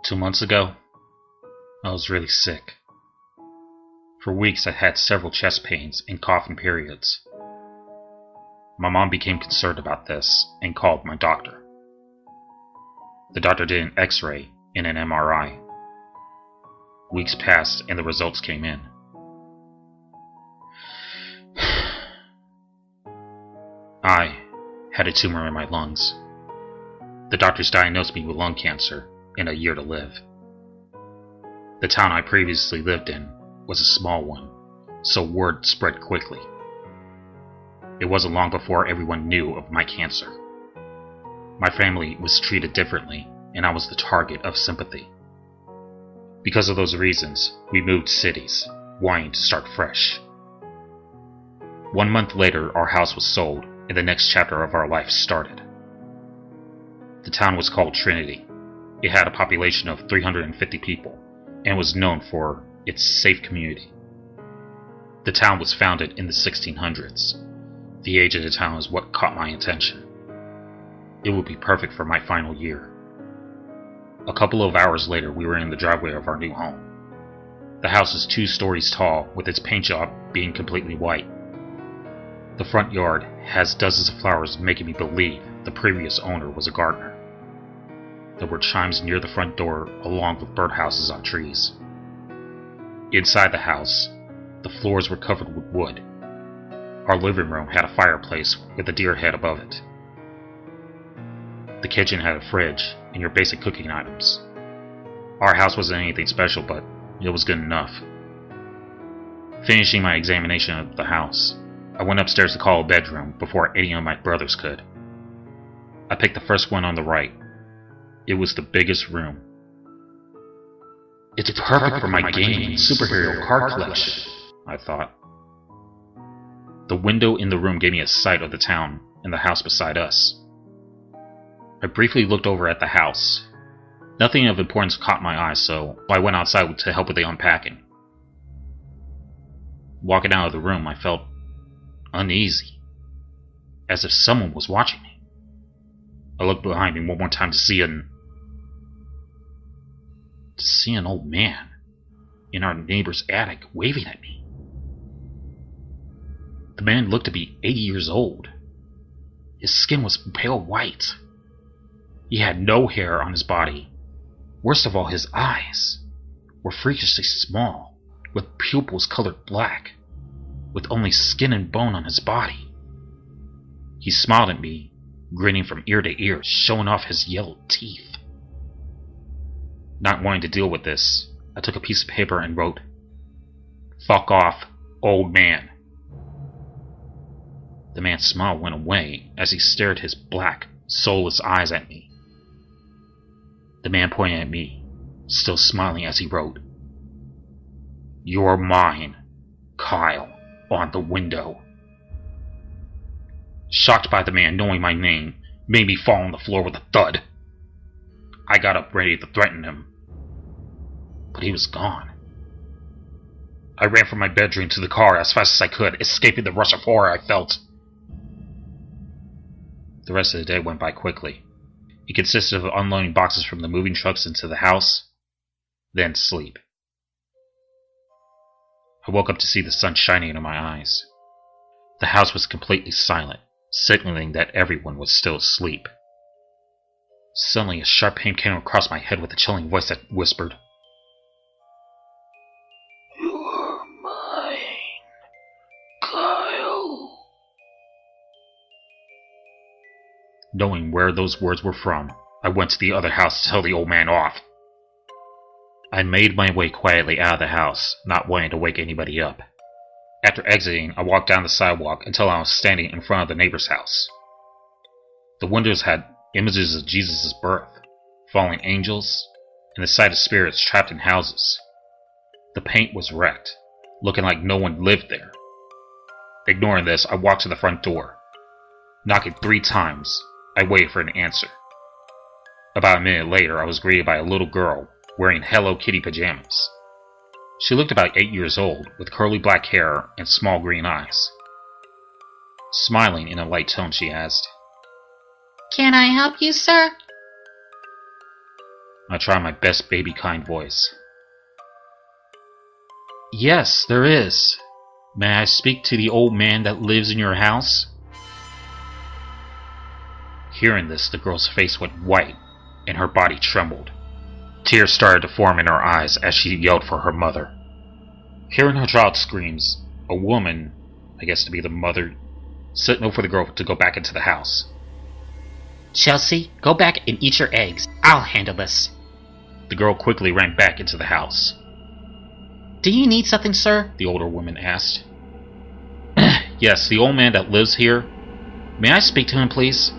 2 months ago, I was really sick. For weeks I had several chest pains and coughing periods. My mom became concerned about this and called my doctor. The doctor did an X-ray and an MRI. Weeks passed and the results came in. I had a tumor in my lungs. The doctors diagnosed me with lung cancer and a year to live. The town I previously lived in was a small one, so word spread quickly. It wasn't long before everyone knew of my cancer. My family was treated differently, and I was the target of sympathy. Because of those reasons, we moved cities, wanting to start fresh. 1 month later, our house was sold, and the next chapter of our life started. The town was called Trinity. It had a population of 350 people, and was known for its safe community. The town was founded in the 1600s. The age of the town is what caught my attention. It would be perfect for my final year. A couple of hours later, we were in the driveway of our new home. The house is 2 stories tall, with its paint job being completely white. The front yard has dozens of flowers, making me believe the previous owner was a gardener. There were chimes near the front door, along with birdhouses on trees. Inside the house, the floors were covered with wood. Our living room had a fireplace with a deer head above it. The kitchen had a fridge and your basic cooking items. Our house wasn't anything special, but it was good enough. Finishing my examination of the house, I went upstairs to call a bedroom before any of my brothers could. I picked the first one on the right. It was the biggest room. It's perfect for my gaming superhero card collection, I thought. The window in the room gave me a sight of the town and the house beside us. I briefly looked over at the house. Nothing of importance caught my eye, so I went outside to help with the unpacking. Walking out of the room, I felt uneasy, as if someone was watching me. I looked behind me one more time to see an old man in our neighbor's attic waving at me. The man looked to be 80 years old. His skin was pale white. He had no hair on his body. Worst of all, his eyes were freakishly small, with pupils colored black, with only skin and bone on his body. He smiled at me, grinning from ear to ear, showing off his yellow teeth. Not wanting to deal with this, I took a piece of paper and wrote, "Fuck off, old man." The man's smile went away as he stared his black, soulless eyes at me. The man pointed at me, still smiling as he wrote, "You're mine, Kyle," on the window. Shocked by the man knowing my name made me fall on the floor with a thud. I got up ready to threaten him, but he was gone. I ran from my bedroom to the car as fast as I could, escaping the rush of horror I felt. The rest of the day went by quickly. It consisted of unloading boxes from the moving trucks into the house, then sleep. I woke up to see the sun shining into my eyes. The house was completely silent, signaling that everyone was still asleep. Suddenly, a sharp pain came across my head with a chilling voice that whispered, "You're mine, Kyle." Knowing where those words were from, I went to the other house to tell the old man off. I made my way quietly out of the house, not wanting to wake anybody up. After exiting, I walked down the sidewalk until I was standing in front of the neighbor's house. The windows had images of Jesus' birth, fallen angels, and the sight of spirits trapped in houses. The paint was wrecked, looking like no one lived there. Ignoring this, I walked to the front door. Knocking 3 times, I waited for an answer. About a minute later, I was greeted by a little girl wearing Hello Kitty pajamas. She looked about 8 years old, with curly black hair and small green eyes. Smiling in a light tone, she asked, "Can I help you, sir?" I tried my best baby-kind voice. Yes, there is. May I speak to the old man that lives in your house? Hearing this, the girl's face went white, and her body trembled. Tears started to form in her eyes as she yelled for her mother. Hearing her child's screams, a woman, I guess to be the mother, signaled for the girl to go back into the house. Chelsea, go back and eat your eggs. I'll handle this. The girl quickly ran back into the house. Do you need something, sir? The older woman asked. Yes, the old man that lives here. May I speak to him, please?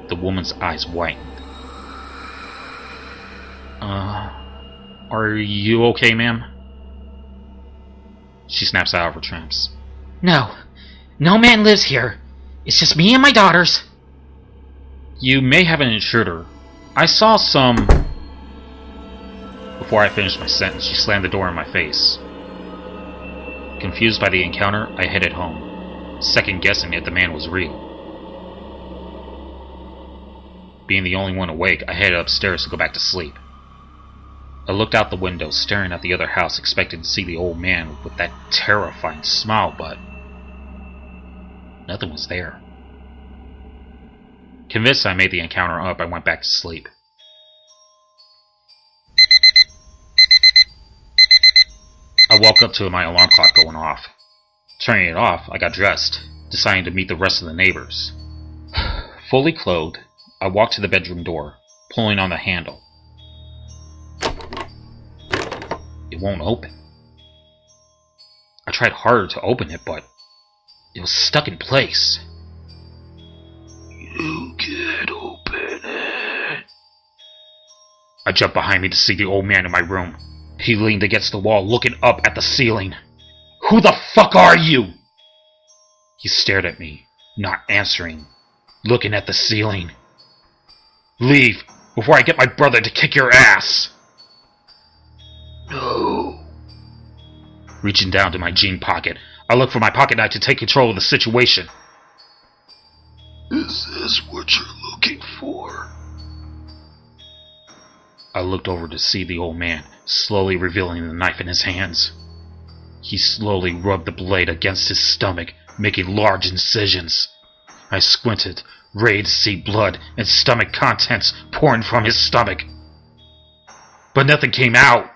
The woman's eyes whitened. Are you okay, ma'am? She snaps out of her trance. No. No man lives here. It's just me and my daughters. You may have an intruder. I saw some... Before I finished my sentence, she slammed the door in my face. Confused by the encounter, I headed home, second-guessing if the man was real. Being the only one awake, I headed upstairs to go back to sleep. I looked out the window, staring at the other house, expecting to see the old man with that terrifying smile, but nothing was there. Convinced I made the encounter up, I went back to sleep. I woke up to my alarm clock going off. Turning it off, I got dressed, deciding to meet the rest of the neighbors. Fully clothed, I walked to the bedroom door, pulling on the handle. It won't open. I tried harder to open it, but it was stuck in place. You can't open it. I jumped behind me to see the old man in my room. He leaned against the wall, looking up at the ceiling. Who the fuck are you? He stared at me, not answering, looking at the ceiling. Leave, before I get my brother to kick your ass. No. Reaching down to my jean pocket, I looked for my pocket knife to take control of the situation. Is this what you're looking for? I looked over to see the old man, slowly revealing the knife in his hands. He slowly rubbed the blade against his stomach, making large incisions. I squinted, ready to see blood and stomach contents pouring from his stomach. But nothing came out.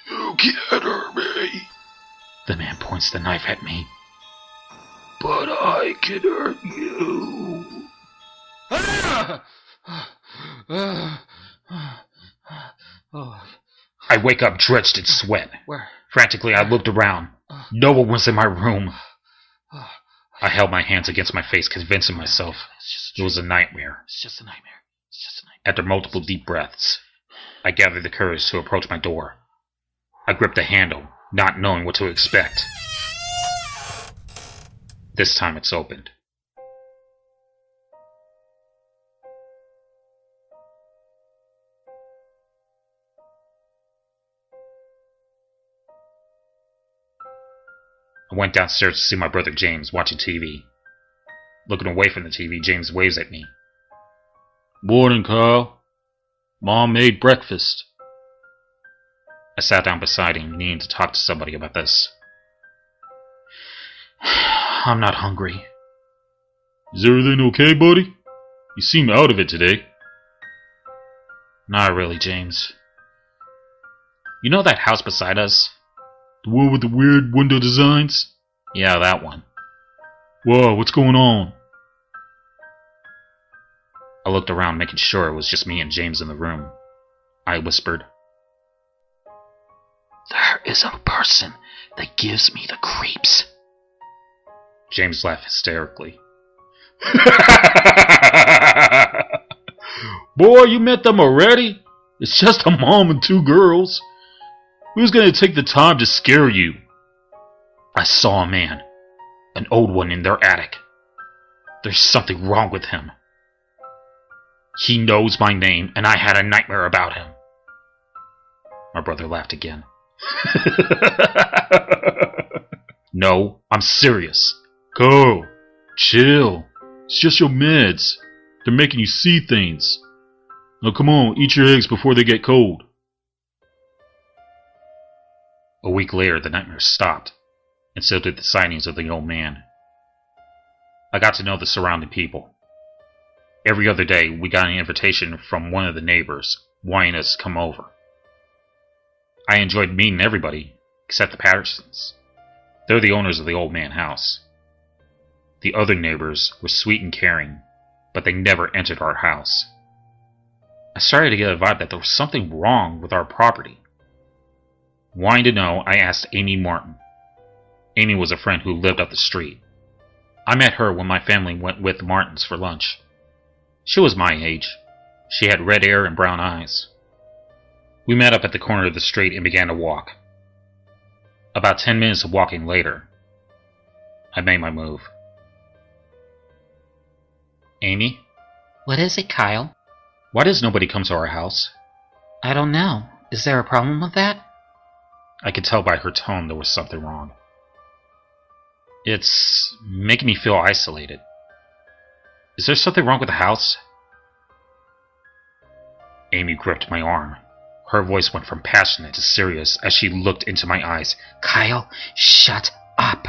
You can't hurt me. The man points the knife at me. But I can hurt you. I wake up drenched in sweat. Where? Frantically, I looked around. No one was in my room. I held my hands against my face, convincing myself it was a nightmare. It's just a nightmare. It's just a nightmare. After multiple deep breaths, I gathered the courage to approach my door. I gripped the handle, not knowing what to expect. This time it's opened. I went downstairs to see my brother James watching TV. Looking away from the TV, James waves at me. Morning, Carl. Mom made breakfast. I sat down beside him, needing to talk to somebody about this. I'm not hungry. Is everything okay, buddy? You seem out of it today. Not really, James. You know that house beside us? The one with the weird window designs? Yeah, that one. Whoa, what's going on? I looked around, making sure it was just me and James in the room. I whispered, There is a person that gives me the creeps. James laughed hysterically. Boy, you met them already? It's just a mom and two girls. Who's going to take the time to scare you? I saw a man, an old one in their attic. There's something wrong with him. He knows my name, and I had a nightmare about him. My brother laughed again. No, I'm serious. Go. Chill. It's just your meds. They're making you see things. Now come on, eat your eggs before they get cold. A week later, the nightmares stopped, and so did the sightings of the old man. I got to know the surrounding people. Every other day, we got an invitation from one of the neighbors, wanting us to come over. I enjoyed meeting everybody, except the Pattersons. They're the owners of the Old Man house. The other neighbors were sweet and caring, but they never entered our house. I started to get a vibe that there was something wrong with our property. Wanting to know, I asked Amy Martin. Amy was a friend who lived up the street. I met her when my family went with the Martins for lunch. She was my age. She had red hair and brown eyes. We met up at the corner of the street and began to walk. About 10 minutes of walking later, I made my move. Amy? What is it, Kyle? Why does nobody come to our house? I don't know. Is there a problem with that? I could tell by her tone there was something wrong. It's making me feel isolated. Is there something wrong with the house? Amy gripped my arm. Her voice went from passionate to serious as she looked into my eyes. Kyle, shut up.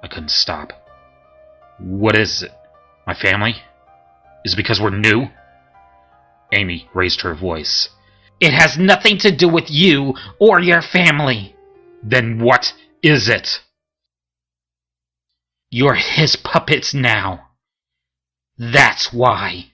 I couldn't stop. What is it? My family? Is it because we're new? Amy raised her voice. It has nothing to do with you or your family. Then what is it? You're his puppets now. That's why.